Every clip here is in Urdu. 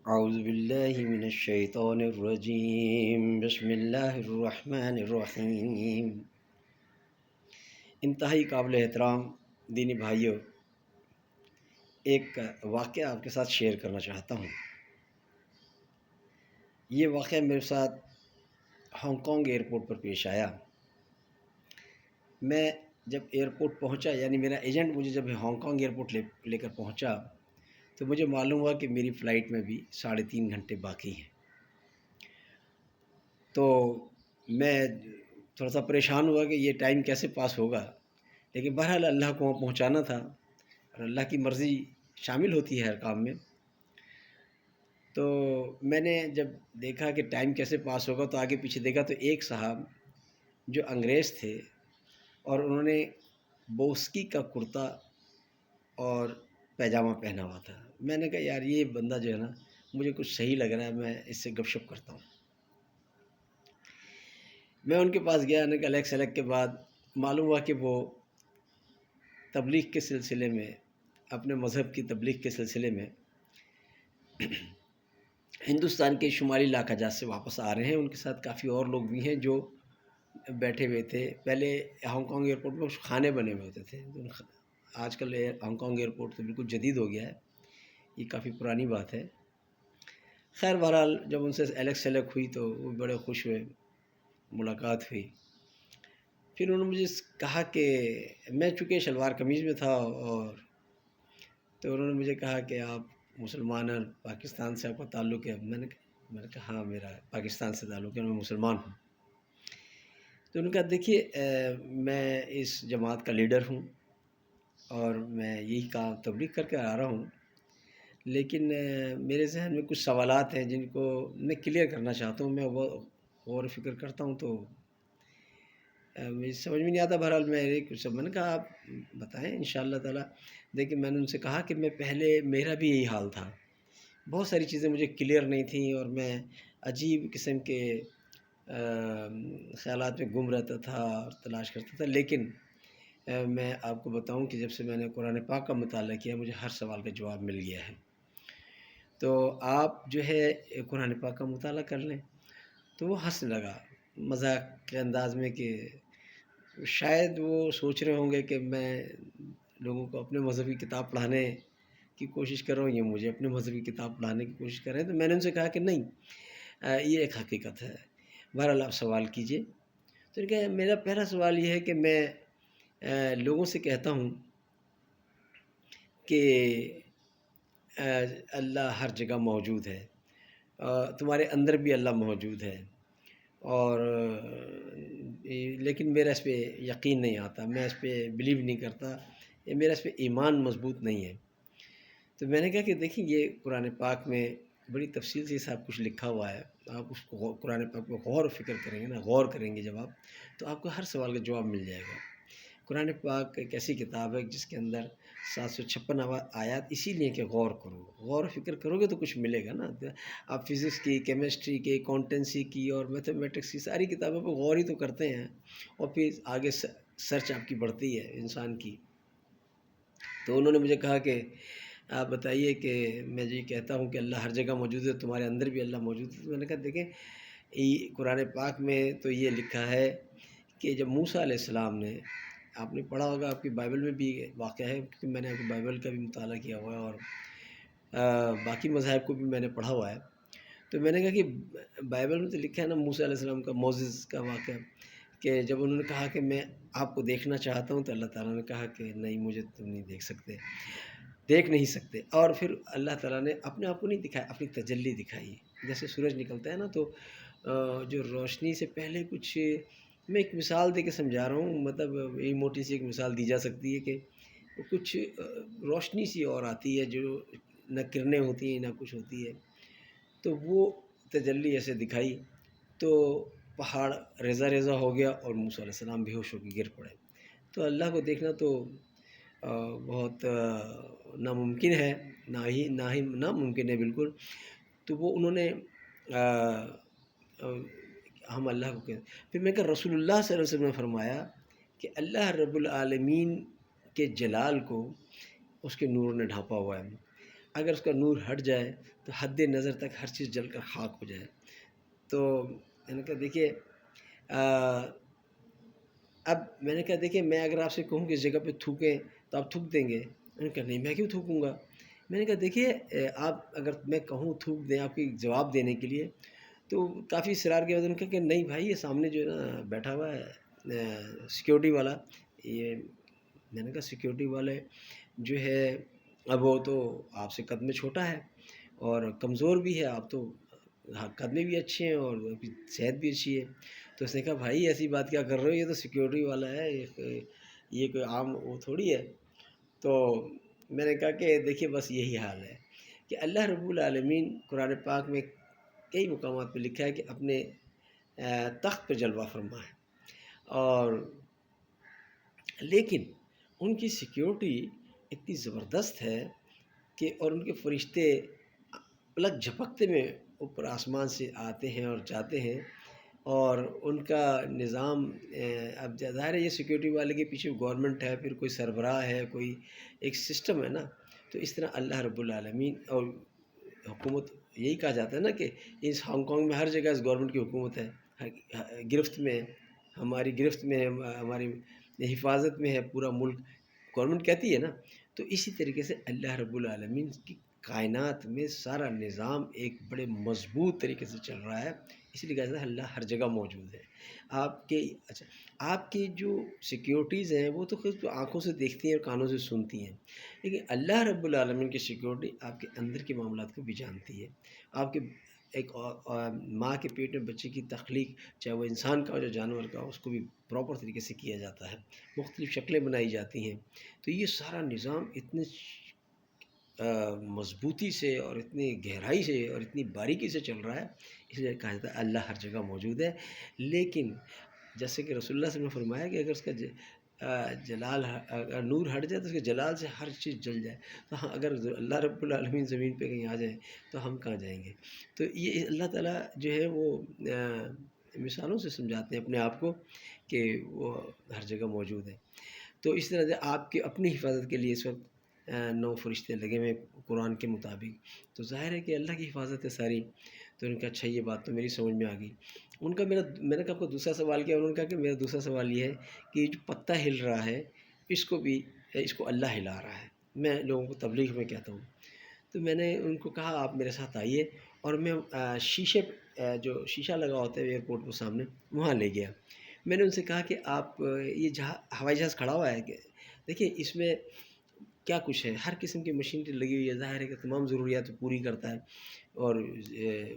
اعوذ باللہ من الشیطان الرجیم، بسم اللہ الرحمن الرحیم۔ انتہائی قابل احترام دینی بھائیوں، ایک واقعہ آپ کے ساتھ شیئر کرنا چاہتا ہوں۔ یہ واقعہ میرے ساتھ ہانگ کانگ ایئرپورٹ پر پیش آیا۔ میں جب ایئرپورٹ پہنچا، یعنی میرا ایجنٹ مجھے جب ہانگ کانگ ایئرپورٹ لے کر پہنچا تو مجھے معلوم ہوا کہ میری فلائٹ میں بھی 3.5 گھنٹے باقی ہیں۔ تو میں تھوڑا سا پریشان ہوا کہ یہ ٹائم کیسے پاس ہوگا، لیکن بہرحال اللہ کو وہاں پہنچانا تھا اور اللہ کی مرضی شامل ہوتی ہے ہر کام میں۔ تو میں نے جب دیکھا کہ ٹائم کیسے پاس ہوگا تو آگے پیچھے دیکھا تو ایک صاحب جو انگریز تھے اور انہوں نے بوسکی کا کرتا اور پیجامہ پہنا ہوا تھا۔ میں نے کہا یار یہ بندہ جو ہے نا مجھے کچھ صحیح لگ رہا ہے، میں اس سے گپ شپ کرتا ہوں۔ میں ان کے پاس گیا، نے کہا الیکس الگ کے بعد معلوم ہوا کہ وہ تبلیغ کے سلسلے میں، اپنے مذہب کی تبلیغ کے سلسلے میں ہندوستان کے شمالی علاقہ جات سے واپس آ رہے ہیں۔ ان کے ساتھ کافی اور لوگ بھی ہیں جو بیٹھے ہوئے تھے۔ پہلے ہانگ کانگ ایئرپورٹ میں کچھ کھانے بنے ہوئے ہوتے تھے، آج کل ہانگ کانگ ایئرپورٹ تو بالکل جدید ہو گیا ہے، یہ کافی پرانی بات ہے۔ خیر بہرحال جب ان سے الیکس سلیکٹ ہوئی تو وہ بڑے خوش ہوئے، ملاقات ہوئی۔ پھر انہوں نے مجھے کہا کہ میں چونکہ شلوار قمیض میں تھا، اور تو انہوں نے مجھے کہا کہ آپ مسلمان ہیں، پاکستان سے آپ کا تعلق ہے۔ میں نے کہا ہاں میرا پاکستان سے تعلق ہے، میں مسلمان ہوں۔ تو انہوں نے کہا دیکھیے میں اس جماعت کا لیڈر ہوں اور میں یہی کام تبلیغ کر کے آ رہا ہوں، لیکن میرے ذہن میں کچھ سوالات ہیں جن کو میں کلیئر کرنا چاہتا ہوں۔ میں وہ غور و فکر کرتا ہوں تو مجھے سمجھ میں نہیں آتا۔ بہرحال میں نے کہا آپ بتائیں انشاءاللہ تعالیٰ۔ دیکھیں میں نے ان سے کہا کہ میں پہلے میرا بھی یہی حال تھا، بہت ساری چیزیں مجھے کلیئر نہیں تھیں اور میں عجیب قسم کے خیالات میں گم رہتا تھا اور تلاش کرتا تھا۔ لیکن میں آپ کو بتاؤں کہ جب سے میں نے قرآن پاک کا مطالعہ کیا مجھے ہر سوال کا جواب مل گیا ہے۔ تو آپ جو ہے قرآن پاک کا مطالعہ کر لیں۔ تو وہ ہنسنے لگا مذاق کے انداز میں کہ شاید وہ سوچ رہے ہوں گے کہ میں لوگوں کو اپنے مذہبی کتاب پڑھانے کی کوشش کر رہا ہوں، یہ مجھے اپنے مذہبی کتاب پڑھانے کی کوشش کر رہے ہیں۔ تو میں نے ان سے کہا کہ نہیں، یہ ایک حقیقت ہے، بہرحال آپ سوال کیجئے۔ تو کہ میرا پہلا سوال یہ ہے کہ میں لوگوں سے کہتا ہوں کہ اللہ ہر جگہ موجود ہے، تمہارے اندر بھی اللہ موجود ہے، اور لیکن میرا اس پہ یقین نہیں آتا، میں اس پہ بلیو نہیں کرتا، یا میرا اس پہ ایمان مضبوط نہیں ہے۔ تو میں نے کہا کہ دیکھیں یہ قرآن پاک میں بڑی تفصیل سے سب کچھ لکھا ہوا ہے، آپ اس کو قرآن پاک پہ غور و فکر کریں گے نا، غور کریں گے جب آپ، تو آپ کو ہر سوال کا جواب مل جائے گا۔ قرآن پاک ایک ایسی کتاب ہے جس کے اندر 756 آیات اسی لیے کہ غور کرو، غور و فکر کرو گے تو کچھ ملے گا نا۔ آپ فزکس کی، کیمسٹری کی، اکاؤنٹنسی کی اور میتھمیٹکس کی ساری کتابوں پہ غور ہی تو کرتے ہیں، اور پھر آگے سرچ آپ کی بڑھتی ہے انسان کی۔ تو انہوں نے مجھے کہا کہ آپ بتائیے کہ میں یہ کہتا ہوں کہ اللہ ہر جگہ موجود ہے، تمہارے اندر بھی اللہ موجود ہے۔ تو میں نے کہا دیکھیں قرآن پاک میں تو یہ لکھا ہے کہ جب موسیٰ علیہ السلام نے، آپ نے پڑھا ہوگا، آپ کی بائبل میں بھی واقعہ ہے کیونکہ میں نے آپ کی بائبل کا بھی مطالعہ کیا ہوا ہے اور باقی مذاہب کو بھی میں نے پڑھا ہوا ہے۔ تو میں نے کہا کہ بائبل میں تو لکھا ہے نا موسیٰ علیہ السلام کا موجز کا واقعہ، کہ جب انہوں نے کہا کہ میں آپ کو دیکھنا چاہتا ہوں تو اللہ تعالیٰ نے کہا کہ نہیں، مجھے تم نہیں دیکھ نہیں سکتے۔ اور پھر اللہ تعالیٰ نے اپنے آپ کو نہیں دکھایا، اپنی تجلی دکھائی۔ جیسے سورج نکلتا ہے نا تو جو روشنی سے پہلے کچھ، میں ایک مثال دے کے سمجھا رہا ہوں، مطلب یہی موٹی سی ایک مثال دی جا سکتی ہے کہ کچھ روشنی سی اور آتی ہے جو نہ کرنیں ہوتی ہیں نہ کچھ ہوتی ہے، تو وہ تجلی ایسے دکھائی تو پہاڑ ریزہ ریزہ ہو گیا اور موسیٰ علیہ السلام بے ہوش ہو کے گر پڑے۔ تو اللہ کو دیکھنا تو بہت ناممکن ہے، ناممکن ہے بالکل۔ تو وہ انہوں نے ہم اللہ کو کہتے، پھر میں کہ رسول اللہ صلی اللہ علیہ وسلم نے فرمایا کہ اللہ رب العالمین کے جلال کو اس کے نور نے ڈھانپا ہوا ہے، اگر اس کا نور ہٹ جائے تو حد نظر تک ہر چیز جل کر خاک ہو جائے۔ تو میں نے کہا دیکھیے اب میں نے کہا دیکھیے میں اگر آپ سے کہوں کہ اس جگہ پہ تھوکیں تو آپ تھوک دیں گے؟ انہوں نے کہا نہیں، میں کیوں تھوکوں گا؟ میں نے کہا دیکھیے آپ اگر میں کہوں تھوک دیں آپ کی جواب دینے کے لیے، تو کافی اصرار کے بعد انہوں نے کہا کہ نہیں بھائی، یہ سامنے جو ہے نا بیٹھا ہوا ہے سیکیورٹی والا، یہ میں نے کہا سیکیورٹی والے جو ہے اب وہ تو آپ سے قد میں چھوٹا ہے اور کمزور بھی ہے، آپ تو قد میں بھی اچھے ہیں اور آپ کی صحت بھی اچھی ہے۔ تو اس نے کہا بھائی ایسی بات کیا کر رہے ہو، یہ تو سیکیورٹی والا ہے، یہ کوئی عام وہ تھوڑی ہے۔ تو میں نے کہا کہ دیکھیے بس یہی حال ہے کہ اللہ رب العالمین قرآن پاک میں کئی مقامات پہ لکھا ہے کہ اپنے تخت پہ جلوہ فرما ہے، اور لیکن ان کی سیکیورٹی اتنی زبردست ہے کہ اور ان کے فرشتے پلک جھپکتے میں اوپر آسمان سے آتے ہیں اور جاتے ہیں، اور ان کا نظام اب ظاہر ہے یہ سیکیورٹی والے کے پیچھے گورنمنٹ ہے، پھر کوئی سربراہ ہے، کوئی ایک سسٹم ہے نا۔ تو اس طرح اللہ رب العالمین اور حکومت، یہی کہا جاتا ہے نا کہ اس ہانگ کانگ میں ہر جگہ اس گورنمنٹ کی حکومت ہے، گرفت میں ہے، ہماری گرفت میں ہے، ہماری حفاظت میں ہے پورا ملک، گورنمنٹ کہتی ہے نا۔ تو اسی طریقے سے اللہ رب العالمین کی کائنات میں سارا نظام ایک بڑے مضبوط طریقے سے چل رہا ہے، اس لیے کہا جاتا ہے اللہ ہر جگہ موجود ہے۔ آپ کے اچھا آپ کی جو سیکیورٹیز ہیں وہ تو خود آنکھوں سے دیکھتی ہیں اور کانوں سے سنتی ہیں، لیکن اللہ رب العالمین کی سیکیورٹی آپ کے اندر کے معاملات کو بھی جانتی ہے۔ آپ کے ایک ماں کے پیٹ میں بچے کی تخلیق، چاہے وہ انسان کا ہو یا جانور کا ہو، اس کو بھی پراپر طریقے سے کیا جاتا ہے، مختلف شکلیں بنائی جاتی ہیں۔ تو یہ سارا نظام اتنے مضبوطی سے اور اتنی گہرائی سے اور اتنی باریکی سے چل رہا ہے، اس لیے کہا جاتا ہے اللہ ہر جگہ موجود ہے۔ لیکن جیسے کہ رسول اللہ صلی اللہ علیہ وسلم نے فرمایا کہ اگر اس کا جلال اگر نور ہٹ جائے تو اس کے جلال سے ہر چیز جل جائے، تو ہاں اگر اللہ رب العالمین زمین پہ کہیں آ جائیں تو ہم کہاں جائیں گے؟ تو یہ اللہ تعالیٰ جو ہے وہ مثالوں سے سمجھاتے ہیں اپنے آپ کو کہ وہ ہر جگہ موجود ہے۔ تو اس طرح سے آپ کی اپنی حفاظت کے لیے اس وقت 9 فرشتے لگے ہوئے قرآن کے مطابق، تو ظاہر ہے کہ اللہ کی حفاظت ہے ساری۔ تو ان کا اچھا یہ بات تو میری سمجھ میں آ گئی۔ ان کا میں نے کہا آپ کو دوسرا سوال کیا، انہوں نے کہا کہ میرا دوسرا سوال یہ ہے کہ یہ جو پتہ ہل رہا ہے اس کو اللہ ہلا رہا ہے، میں لوگوں کو تبلیغ میں کہتا ہوں۔ تو میں نے ان کو کہا آپ میرے ساتھ آئیے، اور میں شیشے جو شیشہ لگا ہوتا ہے ایئرپورٹ کے سامنے وہاں لے گیا۔ میں نے ان سے کہا کہ آپ یہ ہوائی جہاز کھڑا ہوا ہے کہ دیکھیے اس میں کیا کچھ ہے، ہر قسم کی مشینری لگی ہوئی ہے، ظاہر ہے کہ تمام ضروریات پوری کرتا ہے اور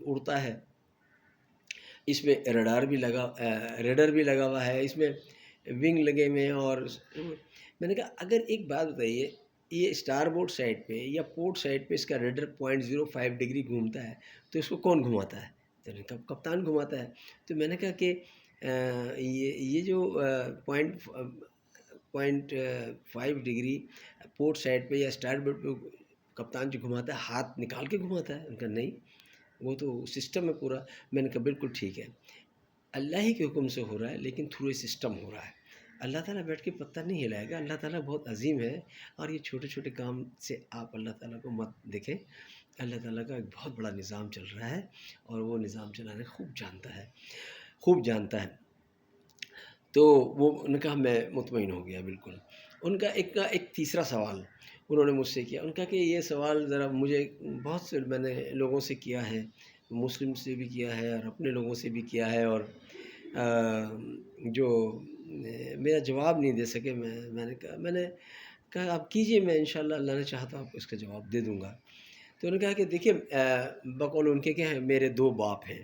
اڑتا ہے۔ اس میں ریڈر بھی لگا ہوا ہے، اس میں ونگ لگے ہوئے ہیں، اور میں نے کہا اگر ایک بات بتائیے، یہ اسٹار بورڈ سائڈ پہ یا پورٹ سائڈ پہ اس کا ریڈر 0.05 ڈگری گھومتا ہے تو اس کو کون گھماتا ہے؟ تو میں نے کہا کپتان گھماتا ہے۔ تو میں نے کہا کہ یہ جو پوائنٹ 5 ڈگری پورٹ سائڈ پہ یا اسٹار بورڈ پہ کپتان جو گھماتا ہے ہاتھ نکال کے گھماتا ہے؟ ان کا نہیں، وہ تو سسٹم ہے پورا۔ میں نے کہا بالکل ٹھیک ہے، اللہ ہی کے حکم سے ہو رہا ہے لیکن تھرو اے سسٹم ہو رہا ہے۔ اللہ تعالیٰ بیٹھ کے پتہ نہیں ہلائے گا، اللہ تعالیٰ بہت عظیم ہے، اور یہ چھوٹے چھوٹے کام سے آپ اللہ تعالیٰ کو مت دیکھیں۔ اللہ تعالیٰ کا ایک بہت بڑا نظام چل رہا ہے، اور وہ نظام چلانے خوب جانتا ہے۔ تو وہ نے کہا میں مطمئن ہو گیا بالکل۔ ان کا ایک تیسرا سوال انہوں نے مجھ سے کیا، ان کا کہ یہ سوال ذرا مجھے بہت سے میں نے لوگوں سے کیا ہے، مسلم سے بھی کیا ہے اور اپنے لوگوں سے بھی کیا ہے، اور جو میرا جواب نہیں دے سکے۔ میں نے کہا آپ کیجئے، میں انشاءاللہ اللہ نے چاہا تو آپ کو اس کا جواب دے دوں گا۔ تو انہوں نے کہا کہ دیکھیے بقول ان کے کیا ہے، میرے 2 باپ ہیں،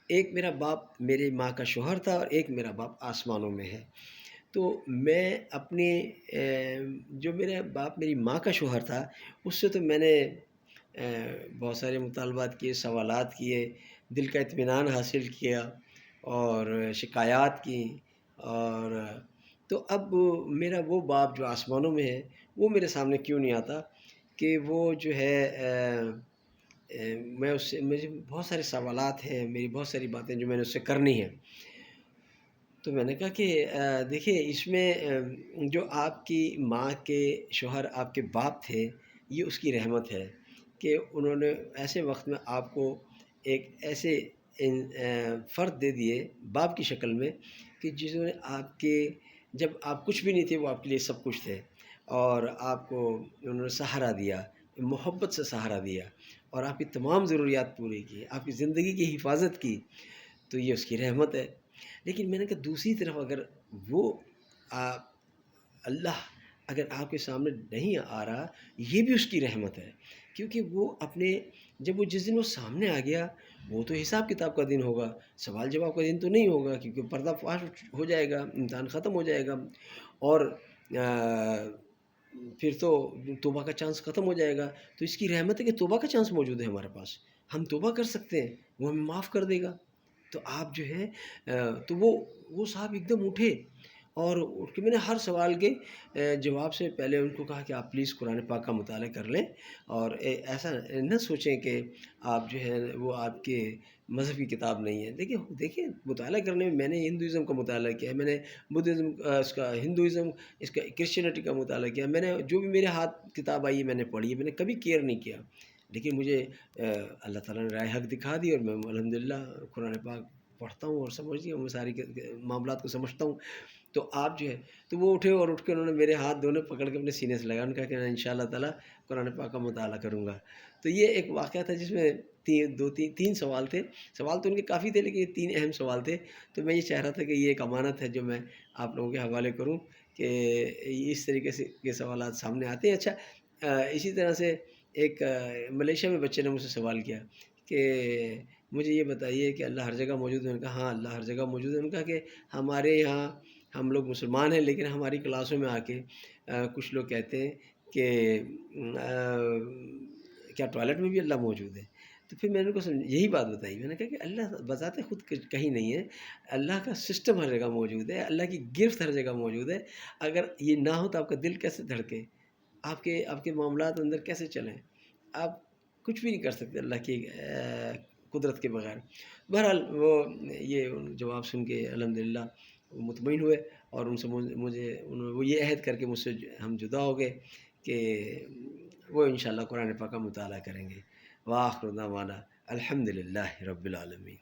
ایک میرا باپ میری ماں کا شوہر تھا اور ایک میرا باپ آسمانوں میں ہے۔ تو میں اپنے جو میرا باپ میری ماں کا شوہر تھا اس سے تو میں نے بہت سارے مطالبات کیے، سوالات کیے، دل کا اطمینان حاصل کیا اور شکایات کی، اور تو اب میرا وہ باپ جو آسمانوں میں ہے وہ میرے سامنے کیوں نہیں آتا کہ وہ جو ہے میں اس سے مجھے بہت سارے سوالات ہیں، میری بہت ساری باتیں جو میں نے اس سے کرنی ہیں۔ تو میں نے کہا کہ دیکھیے اس میں جو آپ کی ماں کے شوہر آپ کے باپ تھے، یہ اس کی رحمت ہے، کہ انہوں نے ایسے وقت میں آپ کو ایک ایسے فرد دے دیے باپ کی شکل میں کہ جنہوں نے آپ کے جب آپ کچھ بھی نہیں تھے وہ آپ کے لیے سب کچھ تھے، اور آپ کو انہوں نے سہارا دیا، محبت سے سہارا دیا، اور آپ کی تمام ضروریات پوری کی، آپ کی زندگی کی حفاظت کی، تو یہ اس کی رحمت ہے۔ لیکن میں نے کہا دوسری طرف اگر وہ آپ اللہ اگر آپ کے سامنے نہیں آ رہا، یہ بھی اس کی رحمت ہے، کیونکہ وہ اپنے جب وہ جس دن وہ سامنے آ گیا، وہ تو حساب کتاب کا دن ہوگا، سوال جواب کا دن تو نہیں ہوگا، کیونکہ پردہ فاش ہو جائے گا، امتحان ختم ہو جائے گا، اور پھر تو توبہ کا چانس ختم ہو جائے گا۔ تو اس کی رحمت ہے کہ توبہ کا چانس موجود ہے ہمارے پاس، ہم توبہ کر سکتے ہیں، وہ ہمیں معاف کر دے گا۔ تو آپ جو ہے تو وہ صاحب ایک دم اٹھے، اور اٹھ کے میں نے ہر سوال کے جواب سے پہلے ان کو کہا کہ آپ پلیز قرآن پاک کا مطالعہ کر لیں، اور ایسا نہ سوچیں کہ آپ جو ہے وہ آپ کے مذہب کی کتاب نہیں ہے۔ دیکھیں مطالعہ کرنے میں نے ہندوازم کا مطالعہ کیا ہے، میں نے بدھزم اس کا ہندوازم اس کا کرسچینٹی کا مطالعہ کیا، میں نے جو بھی میرے ہاتھ کتاب آئی ہے میں نے پڑھی ہے، میں نے کبھی کیئر نہیں کیا، لیکن مجھے اللہ تعالیٰ نے رائے حق دکھا دی، اور میں الحمدللہ قرآن پاک پڑھتا ہوں اور سمجھتی ہوں، میں ساری معاملات کو سمجھتا ہوں۔ تو آپ جو ہے تو وہ اٹھے، اور اٹھ کے انہوں نے میرے ہاتھ دونوں پکڑ کے اپنے سینے سے لگا، ان کا کہ میں انشاء اللہ تعالیٰ قرآن پاک کا مطالعہ کروں گا۔ تو یہ ایک واقعہ تھا جس میں تین سوال تھے، سوال تو ان کے کافی تھے لیکن یہ تین اہم سوال تھے۔ تو میں یہ چاہ رہا تھا کہ یہ ایک امانت ہے جو میں آپ لوگوں کے حوالے کروں، کہ اس طریقے سے یہ سوالات سامنے آتے ہیں۔ اچھا، اسی طرح سے ایک ملیشیا میں بچے نے مجھ سے سوال کیا کہ مجھے یہ بتائیے کہ اللہ ہر جگہ موجود ہے؟ انہوں نے کہا ہاں اللہ ہر جگہ موجود ہے۔ انہوں نے کہا کہ ہمارے یہاں ہم لوگ مسلمان ہیں، لیکن ہماری کلاسوں میں آ کے کچھ لوگ کہتے ہیں کہ کیا ٹوائلٹ میں بھی اللہ موجود ہے؟ تو پھر میں نے ان کو یہی بات بتائی، میں نے کہا کہ اللہ بذات خود کہیں نہیں ہے، اللہ کا سسٹم ہر جگہ موجود ہے، اللہ کی گرفت ہر جگہ موجود ہے۔ اگر یہ نہ ہو تو آپ کا دل کیسے دھڑکے، آپ کے معاملات اندر کیسے چلیں؟ آپ کچھ بھی نہیں کر سکتے اللہ کی قدرت کے بغیر۔ بہرحال وہ یہ جواب سن کے الحمدللہ مطمئن ہوئے، اور ان سے وہ یہ عہد کر کے مجھ سے ہم جدا ہو گئے کہ وہ انشاءاللہ قرآن پاک کا مطالعہ کریں گے۔ وآخر دعوانا الحمدللہ رب العالمین۔